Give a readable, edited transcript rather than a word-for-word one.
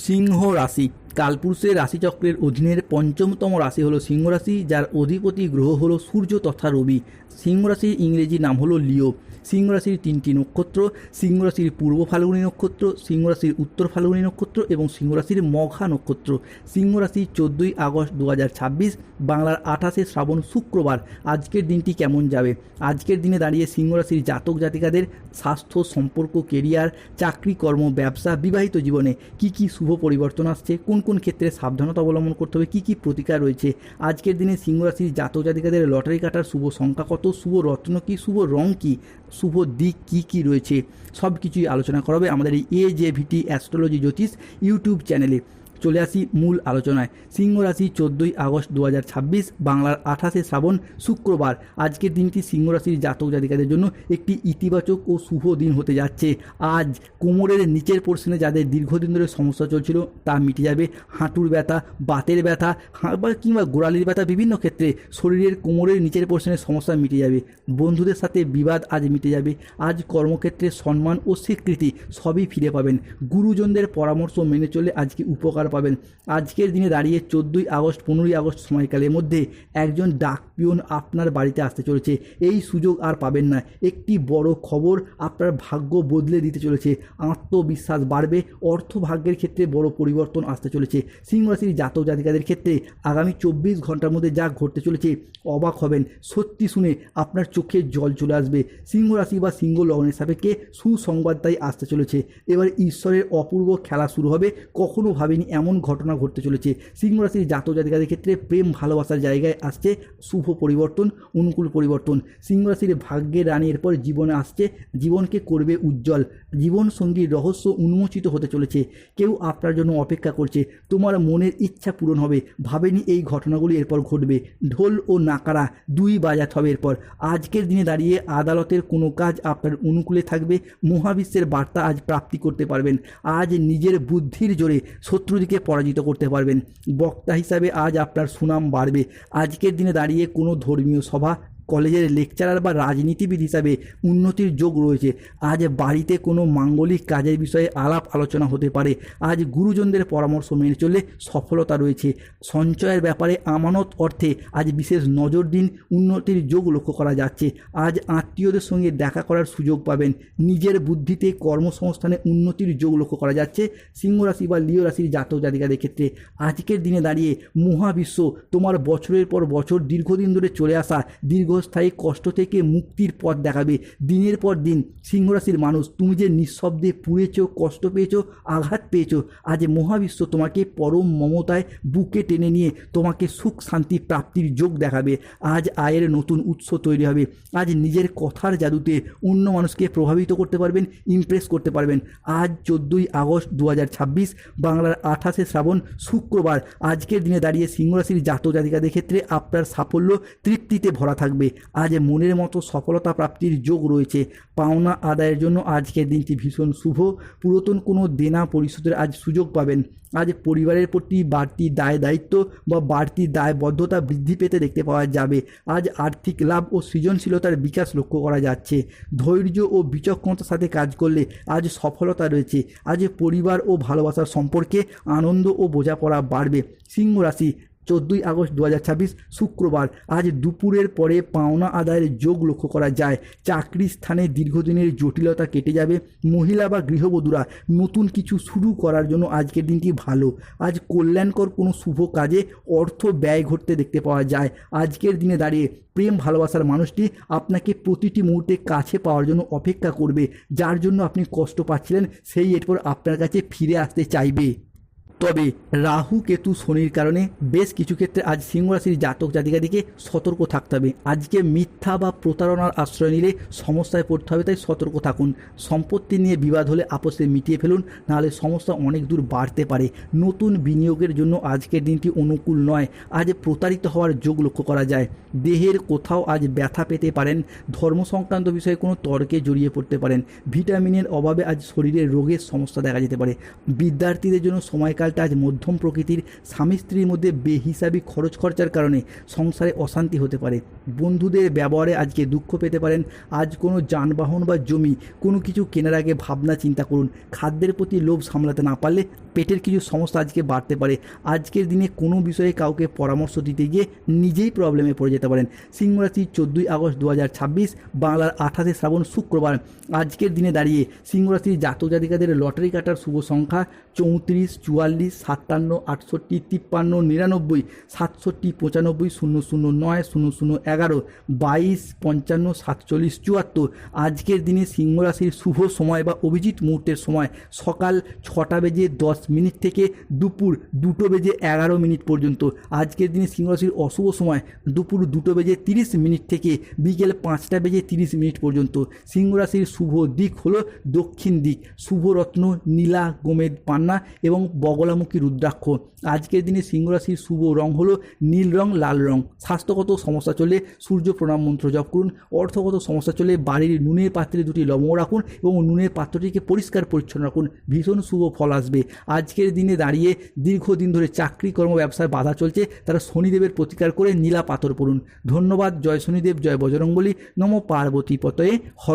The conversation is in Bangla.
সিংহ রাশি কালপুরুষের রাশিচক্রের অধীনের পঞ্চমতম রাশি হলো সিংহ রাশি, যার অধিপতি গ্রহ হলো সূর্য তথা রবি। সিংহ রাশির ইংরেজি নাম হলো লিও। সিংহ রাশির তিনটি নক্ষত্র: সিংহ রাশির পূর্ব ফাল্গুনী নক্ষত্র, সিংহ রাশির উত্তর ফাল্গুনী নক্ষত্র এবং সিংহ রাশির মঘা নক্ষত্র। সিংহ রাশি 14ই আগস্ট 2026, বাংলার 28শে শ্রাবণ, শুক্রবার। আজকের দিনটি কেমন যাবে? আজকের দিনে দাঁড়িয়ে সিংহ রাশির জাতক জাতিকাদের স্বাস্থ্য, সম্পর্ক, কেরিয়ার, চাকরি, কর্ম, ব্যবসা, বিবাহিত জীবনে কি কি শুভ পরিবর্তন আসছে, কোন কোন ক্ষেত্রে সাবধানতা অবলম্বন করতে হবে, কি কি প্রতিকার রয়েছে। আজকের দিনে সিংহ রাশির জাতক জাতিকাদের লটারি কাটার শুভ সংখ্যা কত, শুভ রত্ন কি, শুভ রং কি, শুভ দিক কি কি রয়েছে, সব কিছুই আলোচনা করা হবে আমাদের এই AJVT অ্যাস্ট্রোলজি জ্যোতিষ ইউটিউব চ্যানেলে। চলে আসি মূল আলোচনায়। সিংহ রাশি 14ই আগস্ট 2026, বাংলার 28শে শ্রাবণ, শুক্রবার। আজকের দিনটি সিংহ রাশির জাতক জাতিকাদের জন্য একটি ইতিবাচক ও শুভ দিন হতে যাচ্ছে। আজ কোমরের নিচের পোর্শনে যাদের দীর্ঘদিন ধরে সমস্যা চলছিল তা মিটে যাবে। হাঁটুর ব্যথা, বাতের ব্যথা কিংবা গোড়ালির ব্যথা, বিভিন্ন ক্ষেত্রে শরীরের কোমরের নিচের পোর্শনের সমস্যা মিটে যাবে। বন্ধুদের সাথে বিবাদ আজ মিটে যাবে। আজ কর্মক্ষেত্রে সম্মান ও স্বীকৃতি সবই ফিরে পাবেন। গুরুজনদের পরামর্শ মেনে চলে আজকে উপকার পাবেন। আজকের দিনে দাঁড়িয়ে 14ই আগস্ট 15ই আগস্ট সময়কালের মধ্যে একজন ডাক পিয়ন আপনার বাড়িতে আসতে চলেছে। এই সুযোগ আর পাবেন না। একটি বড় খবর আপনার ভাগ্য বদলে দিতে চলেছে। আত্মবিশ্বাস বাড়বে। অর্থ ভাগ্যের ক্ষেত্রে বড় পরিবর্তন আসতে চলেছে। সিংহ রাশির জাতক জাতিকাদের ক্ষেত্রে আগামী 24 ঘন্টার মধ্যে যা ঘটতে চলেছে অবাক হবেন। সত্যি শুনে আপনার চোখে জল চলে আসবে। সিংহ রাশি বা সিংহ লগ্নের সাপেক্ষে সুসংবাদ তাই আসতে চলেছে। এবার ঈশ্বরের অপূর্ব খেলা শুরু হবে। কখনো ভাবেনি এমন ঘটনা ঘটতে চলেছে। সিংহ রাশির জাতক জাতিকাদের ক্ষেত্রে প্রেম ভালোবাসার জায়গায় আসছে শুভ পরিবর্তন, অনুকূল পরিবর্তন। সিংহ রাশির ভাগ্যের রানী এরপর জীবনে আসছে, জীবনকে করবে উজ্জ্বল। জীবন সঙ্গীর রহস্য উন্মোচিত হতে চলেছে। কেউ আপনার জন্য অপেক্ষা করছে। তোমার মনের ইচ্ছা পূরণ হবে। ভাবেনি এই ঘটনাগুলি এরপর ঘটবে। ঢোল ও নাকারা দুই বাজাতে হবে এরপর। আজকের দিনে দাঁড়িয়ে আদালতের কোনো কাজ আপনার অনুকূলে থাকবে। মহাবিশ্বের বার্তা আজ প্রাপ্তি করতে পারবেন। আজ নিজের বুদ্ধির জোরে শত্রুদিকে পরাজিত করতে পারবেন। বক্তা হিসাবে আজ আপনার সুনাম বাড়বে। আজকের দিনে দাঁড়িয়ে কোনো ধর্মীয় সভা, কলেজের লেকচারার বা রাজনীতিবিদ হিসাবে উন্নতির যোগ রয়েছে। আজ বাড়িতে কোনো মাঙ্গলিক কাজের বিষয়ে আলাপ আলোচনা হতে পারে। আজ গুরুজনদের পরামর্শ মেনে চললে সফলতা রয়েছে। সঞ্চয়ের ব্যাপারে আমানত অর্থে আজ বিশেষ নজর দিন। উন্নতির যোগ লক্ষ্য করা যাচ্ছে। আজ আত্মীয়দের সঙ্গে দেখা করার সুযোগ পাবেন। নিজের বুদ্ধিতে কর্মসংস্থানে উন্নতির যোগ লক্ষ্য করা যাচ্ছে। সিংহ রাশি বা লিও রাশির জাতক জাতিকাদের ক্ষেত্রে আজকের দিনে দাঁড়িয়ে মহাবিশ্ব তোমার বছরের পর বছর দীর্ঘদিন ধরে চলে আসা দীর্ঘস্থায়ী কষ্ট থেকে মুক্তির পথ দেখাবে। দিনের পর দিন সিংহ রাশির মানুষ, তুমি যে নিঃশব্দে পুড়েছ, কষ্ট পেয়েছ, আঘাত পেয়েছ, আজ মহাবিশ্ব তোমাকে পরম মমতায় বুকে টেনে নিয়ে তোমাকে সুখ শান্তি প্রাপ্তির যোগ দেখাবে। আজ আয়ের নতুন উৎস তৈরি হবে। আজ নিজের কথার জাদুতে অন্য মানুষকে প্রভাবিত করতে পারবেন, ইমপ্রেস করতে পারবেন। আজ 14ই আগস্ট 2026, বাংলার 28শে শ্রাবণ, শুক্রবার। আজকের দিনে দাঁড়িয়ে সিংহ রাশির জাতক জাতিকাদের ক্ষেত্রে আপনার সাফল্য তৃপ্তিতে ভরা থাকবে। আজ মনের মতো সফলতা প্রাপ্তির যোগ রয়েছে। পাওনা আদায়ের জন্য আজকের দিনটি ভীষণ শুভ। পুরাতন কোনো দেনা পরিশোধের আজ সুযোগ পাবেন। আজ পরিবারের প্রতি বাড়তি দায় দায়িত্ব বা বাড়তি দায়বদ্ধতা বৃদ্ধি পেতে দেখতে পাওয়া যাবে। আজ আর্থিক লাভ ও সৃজনশীলতার বিকাশ লক্ষ্য করা যাচ্ছে। ধৈর্য ও বিচক্ষণতার সাথে কাজ করলে আজ সফলতা রয়েছে। আজ পরিবার ও ভালোবাসার সম্পর্কে আনন্দ ও বোঝাপড়া বাড়বে। সিংহ রাশি 14ই আগস্ট 2026, শুক্রবার। আজ দুপুরের পরে পাওনা আদায়ের যোগ লক্ষ্য করা যায়। চাকরি স্থানে দীর্ঘদিনের জটিলতা কেটে যাবে। মহিলা বা গৃহবধূরা নতুন কিছু শুরু করার জন্য আজকের দিনটি ভালো। আজ কল্যাণকর কোনো শুভ কাজে অর্থ ব্যয় ঘটতে দেখতে পাওয়া যায়। আজকের দিনে দাঁড়িয়ে প্রেম ভালোবাসার মানুষটি আপনাকে প্রতিটি মুহূর্তে কাছে পাওয়ার জন্য অপেক্ষা করবে। যার জন্য আপনি কষ্ট পাচ্ছিলেন সেই এরপর আপনার কাছে ফিরে আসতে চাইবে। তবে রাহু কেতু শনির কারণে বেশ কিছু ক্ষেত্রে আজ সিংহ রাশির জাতক জাতিকাদিকে সতর্ক থাকতে হবে। আজকে মিথ্যা বা প্রতারণার আশ্রয় নিলে সমস্যায় পড়তে হবে, তাই সতর্ক থাকুন। সম্পত্তি নিয়ে বিবাদ হলে আপোষে মিটিয়ে ফেলুন, নাহলে সমস্যা অনেক দূর বাড়তে পারে। নতুন বিনিয়োগের জন্য আজকের দিনটি অনুকূল নয়। আজ প্রতারিত হওয়ার যোগ লক্ষ্য করা যায়। দেহের কোথাও আজ ব্যথা পেতে পারেন। ধর্ম সংক্রান্ত বিষয়ে কোনো তর্কে জড়িয়ে পড়তে পারেন। ভিটামিনের অভাবে আজ শরীরে রোগের সমস্যা দেখা যেতে পারে। বিদ্যার্থীদের জন্য সময়কাল দিনকালটা আজ মধ্যম প্রকৃতির। স্বামী স্ত্রীর মধ্যে বেহিসাবি খরচ খরচার কারণে সংসারে অশান্তি হতে পারে। বন্ধুদের ব্যবহারে আজকে দুঃখ পেতে পারেন। আজ কোনো যানবাহন বা জমি কোনো কিছু কেনার আগে ভাবনা চিন্তা করুন। খাদ্যের প্রতি লোভ সামলাতে না পারলে পেটের কিছু সমস্যা আজকে বাড়তে পারে। আজকের দিনে কোনো বিষয়ে কাউকে পরামর্শ দিতে গিয়ে নিজেই প্রবলেমে পড়ে যেতে পারেন। সিংহ রাশি 14 আগস্ট 2026, বাংলার 28 শ্রাবণ শুক্রবার। আজকের দিনে দাঁড়িয়ে সিংহ রাশির জাতক জাতিকাদের লটারি কাটার শুভ সংখ্যা 34, 44, 57, 68, 53, 99, 67, 95, 009, 0011, 22, 55, 47, 74। আজকের দিনে সিংহ রাশির শুভ সময় বা অভিজিৎ মুহূর্তের সময় সকাল 6:10 থেকে দুপুর 2:11 পর্যন্ত। আজকের দিনে সিংহ রাশির অশুভ সময় দুপুর 2:30 থেকে বিকেল 5:30 পর্যন্ত। সিংহ রাশির শুভ দিক হলো দক্ষিণ দিক। শুভ রত্ন নীলা, গোমেদ পান্না এবং বগলামুখী রুদ্রাক্ষ। আজকের দিনে সিংহ রাশির শুভ রং হলো নীল রং, লাল রং। স্বাস্থ্যগত সমস্যা চলে সূর্য প্রণাম মন্ত্র জপ করুন। অর্থগত সমস্যা চলে বাড়ির নুনের পাত্রে 2টি লবঙ্গ রাখুন এবং নুনের পাত্রটিকে পরিষ্কার পরিচ্ছন্ন রাখুন। ভীষণ শুভ ফল আসবে। আজকের দিনে দাঁড়িয়ে দীর্ঘদিন ধরে চাকরি কর্ম ব্যবসায় বাধা চলছে, তারা শনিদেবের প্রতিকার করে নীলা পাথর পড়ুন। ধন্যবাদ। জয় শনিদেব, জয় বজরংবলী, নমো পার্বতী পতয়ে। হর